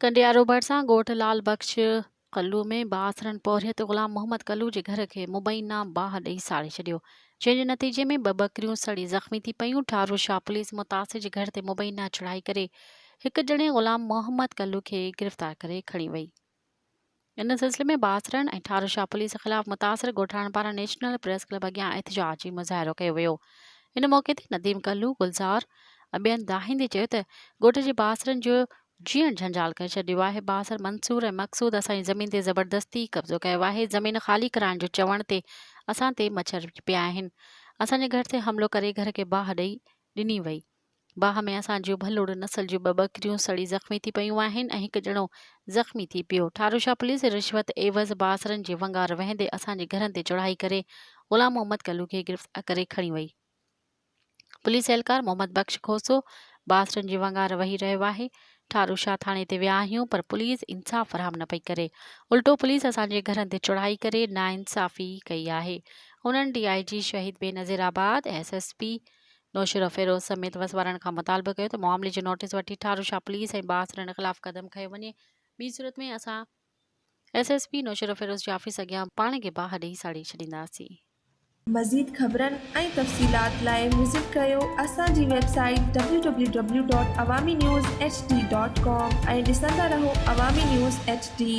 कंडियारो भरिसां ॻोठ लाल बख्श कल्लू में बासरन पौरियत ग़ुलाम मोहम्मद कल्लू जे घर खे मुबैना बाह ॾेई साड़े छॾियो, जंहिंजे नतीजे में ॿ बकरियूं सड़ी ज़ख़्मी थी पयूं। ठारो शाह पुलिस मुतासिर जे घर ते मुबैना चढ़ाई करे हिक ॼणे ग़ुलाम मोहम्मद कल्लू खे गिरफ़्तार करे खणी वई। इन सिलसिले में बासरन ऐं ठारो शाह पुलिस ख़िलाफ़ मुतासिर ॻोठाणनि पारां नेशनल प्रेस क्लब अॻियां एहतिजाजी मुज़ाहिरो कयो वियो। इन मौक़े ते नदीम कल्लू गुलज़ार ॿियनि दाहिंदे चयो त ॻोठ जे बासरन जो जीअण झंझाल करे छॾियो आहे। बासर मंसूर ऐं मक़सूद असांजी ज़मीन ते ज़बरदस्ती कब्ज़ो कयो आहे। ज़मीन ख़ाली कराइण जो चवण ते असां ते मच्छर पिया आहिनि। असांजे घर ते हमिलो करे घर खे बाह ॾिनी वई। बाह में असांजूं भलुड़ नस्ल जूं 2 बकरियूं सड़ी ज़ख़्मी थी पयूं आहिनि ऐं हिकु ॼणो ज़ख़्मी थी पियो। ठारो शाह पुलिस रिश्वत एवज़ बासरन जे वंगार वहंदे असांजे घरनि ते चढ़ाई करे ग़ुलाम मोहम्मद कल्लू खे गिरफ़्तार करे खणी वई। पुलिस एहलकार मोहम्मद बख्श खोसो बासरन जे वंगार वही रहियो आहे। ठारो शाह थाणे ते विया आहियूं पर पुलिस इंसाफ़ फराहम न पई करे, उल्टो पुलिस असांजे घरनि ते चढ़ाई करे नाइंसाफ़ी कई आहे। उन्हनि DIG शहीद बेनज़ीराबाद SSP नौशर फ़िरोज़ समेत वसवारनि खां मुतालबो कयो त मामले जो नोटिस वठी ठारो शाह पुलिस ऐं बासरन ख़िलाफ़ क़दम खयो वञे। ॿी सूरत में असां SSP नौशर फ़िरोज़ जे ऑफिस अॻियां पाण खे बाह ॾेई साड़े छॾींदासीं। मज़ीद ख़बरनि ऐं तफ़सीलात लाइ विज़िट कयो असांजी वेबसाइट www.awamiNewsHD.com ऐं ॾिसंदा रहो अवामी न्यूज़ HD।